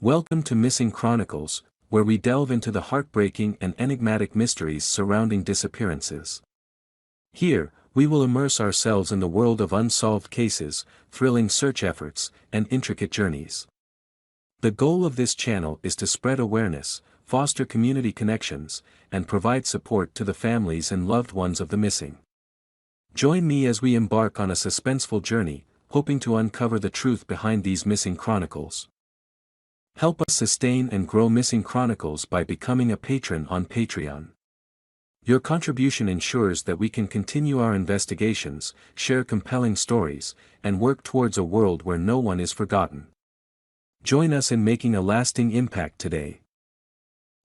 Welcome to Missing Chronicles, where we delve into the heartbreaking and enigmatic mysteries surrounding disappearances. Here, we will immerse ourselves in the world of unsolved cases, thrilling search efforts, and intricate journeys. The goal of this channel is to spread awareness, foster community connections, and provide support to the families and loved ones of the missing. Join me as we embark on a suspenseful journey, hoping to uncover the truth behind these missing chronicles. Help us sustain and grow Missing Chronicles by becoming a patron on Patreon. Your contribution ensures that we can continue our investigations, share compelling stories, and work towards a world where no one is forgotten. Join us in making a lasting impact today.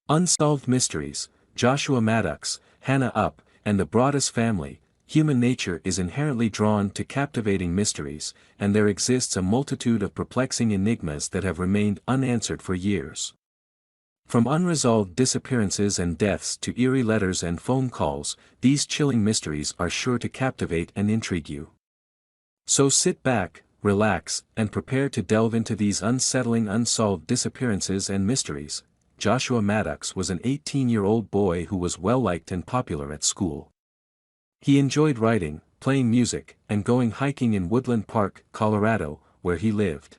Unsolved Mysteries, Joshua Maddux, Hana, and the Broaddus family. Human nature is inherently drawn to captivating mysteries, and there exists a multitude of perplexing enigmas that have remained unanswered for years. From unresolved disappearances and deaths to eerie letters and phone calls, these chilling mysteries are sure to captivate and intrigue you. So sit back, relax, and prepare to delve into these unsettling unsolved disappearances and mysteries. Joshua Maddux was an 18-year-old boy who was well-liked and popular at school. He enjoyed writing, playing music, and going hiking in Woodland Park, Colorado, where he lived.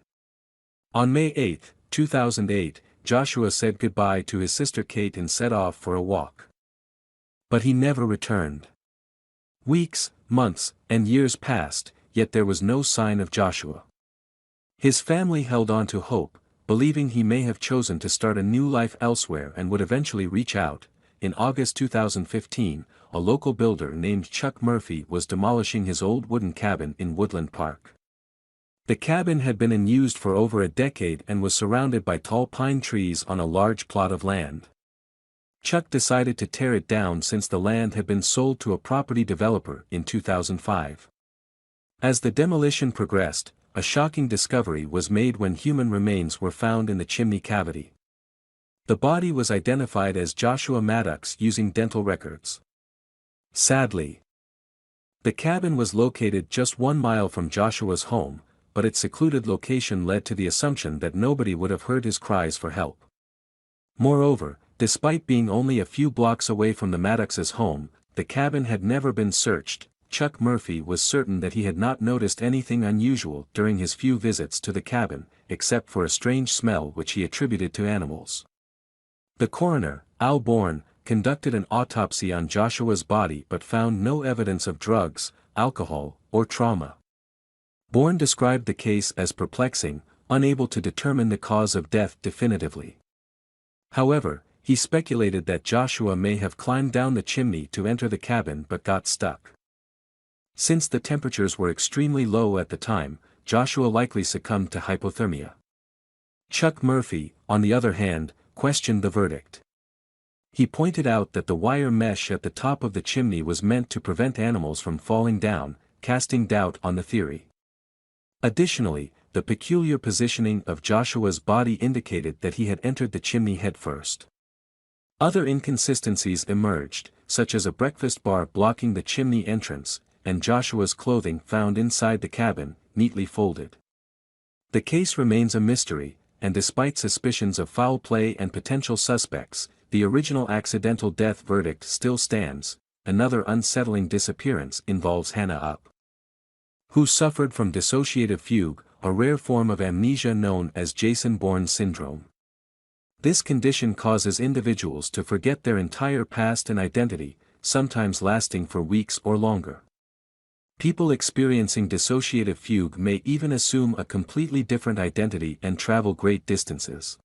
On May 8, 2008, Joshua said goodbye to his sister Kate and set off for a walk. But he never returned. Weeks, months, and years passed, yet there was no sign of Joshua. His family held on to hope, believing he may have chosen to start a new life elsewhere and would eventually reach out. In August 2015, a local builder named Chuck Murphy was demolishing his old wooden cabin in Woodland Park. The cabin had been in use for over a decade and was surrounded by tall pine trees on a large plot of land. Chuck decided to tear it down since the land had been sold to a property developer in 2005. As the demolition progressed, a shocking discovery was made when human remains were found in the chimney cavity. The body was identified as Joshua Maddux using dental records. Sadly, the cabin was located just 1 mile from Joshua's home, but its secluded location led to the assumption that nobody would have heard his cries for help. Moreover, despite being only a few blocks away from the Maddux's home, the cabin had never been searched. Chuck Murphy was certain that he had not noticed anything unusual during his few visits to the cabin, except for a strange smell which he attributed to animals. The coroner, Al Bourne, conducted an autopsy on Joshua's body but found no evidence of drugs, alcohol, or trauma. Bourne described the case as perplexing, unable to determine the cause of death definitively. However, he speculated that Joshua may have climbed down the chimney to enter the cabin but got stuck. Since the temperatures were extremely low at the time, Joshua likely succumbed to hypothermia. Chuck Murphy, on the other hand, questioned the verdict. He pointed out that the wire mesh at the top of the chimney was meant to prevent animals from falling down, casting doubt on the theory. Additionally, the peculiar positioning of Joshua's body indicated that he had entered the chimney headfirst. Other inconsistencies emerged, such as a breakfast bar blocking the chimney entrance, and Joshua's clothing found inside the cabin, neatly folded. The case remains a mystery, and despite suspicions of foul play and potential suspects, the original accidental death verdict still stands. Another unsettling disappearance involves Hana, who suffered from dissociative fugue, a rare form of amnesia known as Jason-Bourne syndrome. This condition causes individuals to forget their entire past and identity, sometimes lasting for weeks or longer. People experiencing dissociative fugue may even assume a completely different identity and travel great distances.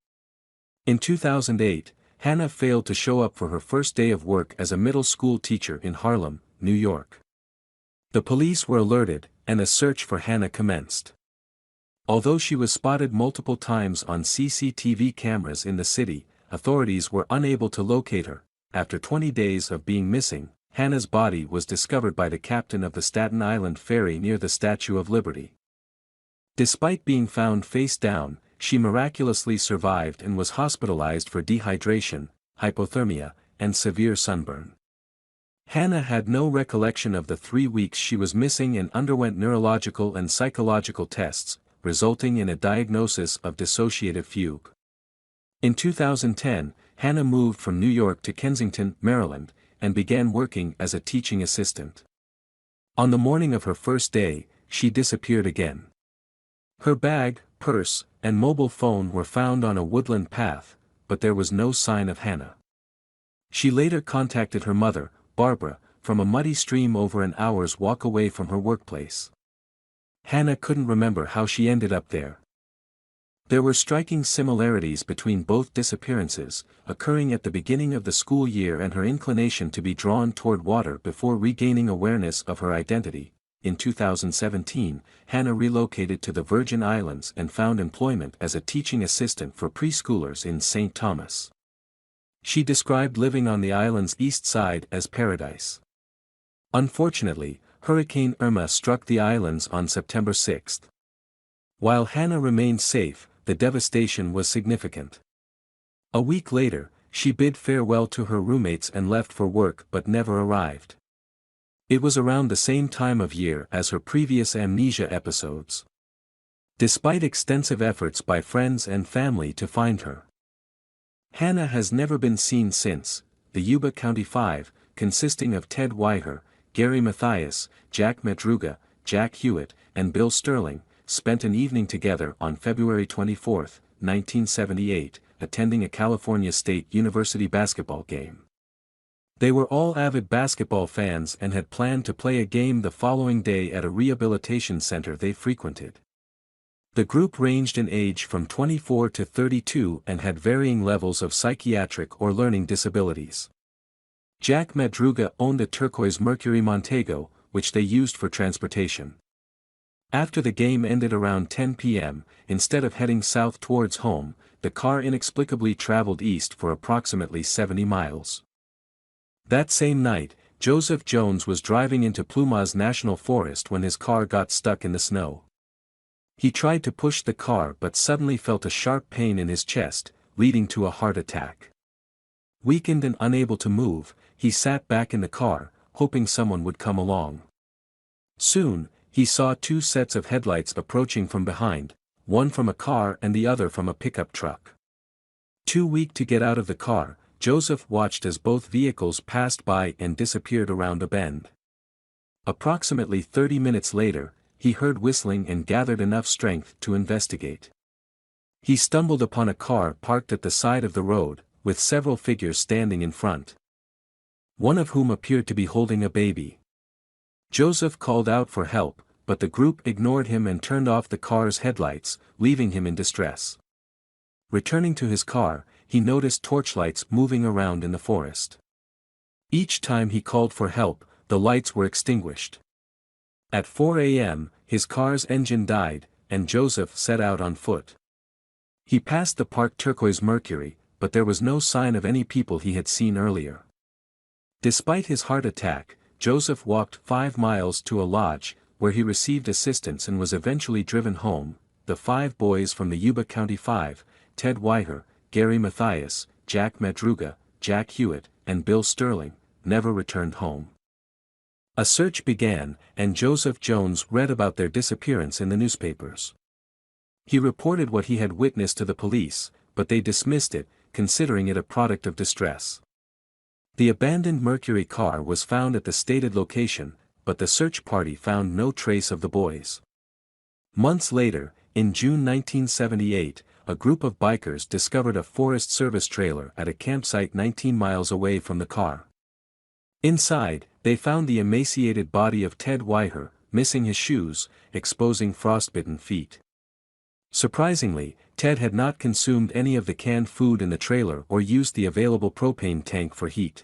In 2008, Hana failed to show up for her first day of work as a middle school teacher in Harlem, New York. The police were alerted, and a search for Hana commenced. Although she was spotted multiple times on CCTV cameras in the city, authorities were unable to locate her. After 20 days of being missing, Hana's body was discovered by the captain of the Staten Island ferry near the Statue of Liberty. Despite being found face down, she miraculously survived and was hospitalized for dehydration, hypothermia, and severe sunburn. Hana had no recollection of the 3 weeks she was missing and underwent neurological and psychological tests, resulting in a diagnosis of dissociative fugue. In 2010, Hana moved from New York to Kensington, Maryland, and began working as a teaching assistant. On the morning of her first day, she disappeared again. Her bag, purse, and mobile phone were found on a woodland path, but there was no sign of Hana. She later contacted her mother, Barbara, from a muddy stream over an hour's walk away from her workplace. Hana couldn't remember how she ended up there. There were striking similarities between both disappearances, occurring at the beginning of the school year and her inclination to be drawn toward water before regaining awareness of her identity. In 2017, Hana relocated to the Virgin Islands and found employment as a teaching assistant for preschoolers in St. Thomas. She described living on the island's east side as paradise. Unfortunately, Hurricane Irma struck the islands on September 6. While Hana remained safe, the devastation was significant. A week later, she bid farewell to her roommates and left for work but never arrived. It was around the same time of year as her previous amnesia episodes. Despite extensive efforts by friends and family to find her, Hana has never been seen since. The Yuba County Five, consisting of Ted Weiher, Gary Mathias, Jack Madruga, Jack Hewitt, and Bill Sterling, spent an evening together on February 24, 1978, attending a California State University basketball game. They were all avid basketball fans and had planned to play a game the following day at a rehabilitation center they frequented. The group ranged in age from 24 to 32 and had varying levels of psychiatric or learning disabilities. Jack Madruga owned a turquoise Mercury Montego, which they used for transportation. After the game ended around 10 p.m., instead of heading south towards home, the car inexplicably traveled east for approximately 70 miles. That same night, Joseph Jones was driving into Plumas National Forest when his car got stuck in the snow. He tried to push the car but suddenly felt a sharp pain in his chest, leading to a heart attack. Weakened and unable to move, he sat back in the car, hoping someone would come along. Soon, he saw two sets of headlights approaching from behind, one from a car and the other from a pickup truck. Too weak to get out of the car, Joseph watched as both vehicles passed by and disappeared around a bend. Approximately 30 minutes later, he heard whistling and gathered enough strength to investigate. He stumbled upon a car parked at the side of the road, with several figures standing in front, one of whom appeared to be holding a baby. Joseph called out for help, but the group ignored him and turned off the car's headlights, leaving him in distress. Returning to his car, he noticed torchlights moving around in the forest. Each time he called for help, the lights were extinguished. At 4 a.m., his car's engine died, and Joseph set out on foot. He passed the parked turquoise Mercury, but there was no sign of any people he had seen earlier. Despite his heart attack, Joseph walked 5 miles to a lodge, where he received assistance and was eventually driven home. The 5 boys from the Yuba County Five, Ted Weiher, Gary Mathias, Jack Madruga, Jack Hewitt, and Bill Sterling, never returned home. A search began, and Joseph Jones read about their disappearance in the newspapers. He reported what he had witnessed to the police, but they dismissed it, considering it a product of distress. The abandoned Mercury car was found at the stated location, but the search party found no trace of the boys. Months later, in June 1978, a group of bikers discovered a Forest Service trailer at a campsite 19 miles away from the car. Inside, they found the emaciated body of Ted Weiher, missing his shoes, exposing frostbitten feet. Surprisingly, Ted had not consumed any of the canned food in the trailer or used the available propane tank for heat.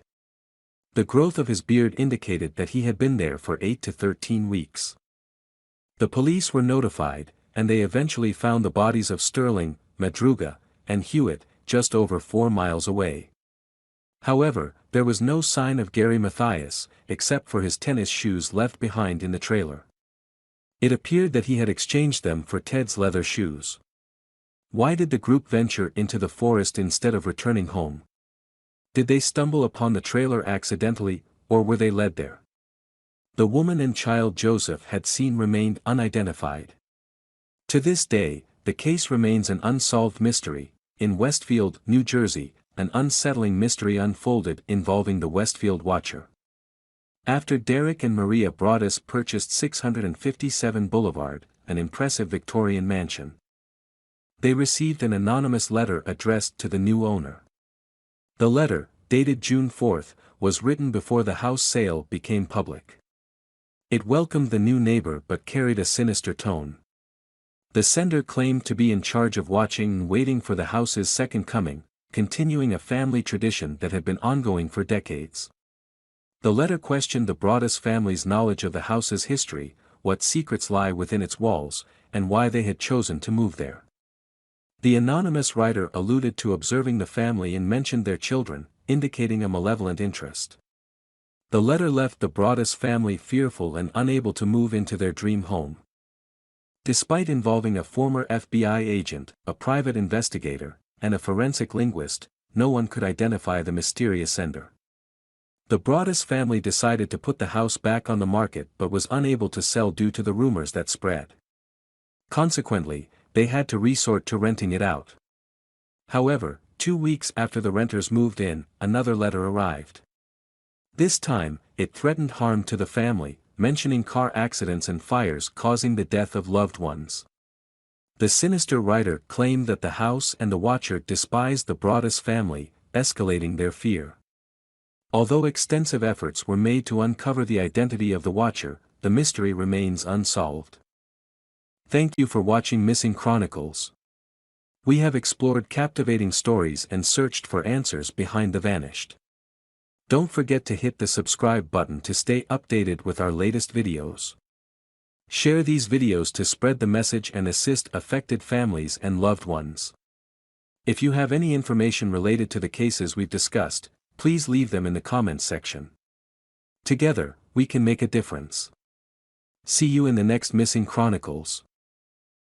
The growth of his beard indicated that he had been there for 8 to 13 weeks. The police were notified, and they eventually found the bodies of Sterling, Madruga, and Hewitt, just over 4 miles away. However, there was no sign of Gary Mathias, except for his tennis shoes left behind in the trailer. It appeared that he had exchanged them for Ted's leather shoes. Why did the group venture into the forest instead of returning home? Did they stumble upon the trailer accidentally, or were they led there? The woman and child Joseph had seen remained unidentified. To this day, the case remains an unsolved mystery, in Westfield, New Jersey, an unsettling mystery unfolded involving the Westfield Watcher. After Derek and Maria Broaddus purchased 657 Boulevard, an impressive Victorian mansion, they received an anonymous letter addressed to the new owner. The letter, dated June 4, was written before the house sale became public. It welcomed the new neighbor but carried a sinister tone. The sender claimed to be in charge of watching and waiting for the house's second coming, continuing a family tradition that had been ongoing for decades. The letter questioned the Broaddus family's knowledge of the house's history, what secrets lie within its walls, and why they had chosen to move there. The anonymous writer alluded to observing the family and mentioned their children, indicating a malevolent interest. The letter left the Broaddus family fearful and unable to move into their dream home. Despite involving a former FBI agent, a private investigator, and a forensic linguist, no one could identify the mysterious sender. The Broaddus family decided to put the house back on the market but was unable to sell due to the rumors that spread. Consequently, they had to resort to renting it out. However, 2 weeks after the renters moved in, another letter arrived. This time, it threatened harm to the family, mentioning car accidents and fires causing the death of loved ones. The sinister writer claimed that the house and the watcher despised the Broaddus family, escalating their fear. Although extensive efforts were made to uncover the identity of the watcher, the mystery remains unsolved. Thank you for watching Missing Chronicles. We have explored captivating stories and searched for answers behind the vanished. Don't forget to hit the subscribe button to stay updated with our latest videos. Share these videos to spread the message and assist affected families and loved ones. If you have any information related to the cases we've discussed, please leave them in the comments section. Together, we can make a difference. See you in the next Missing Chronicles.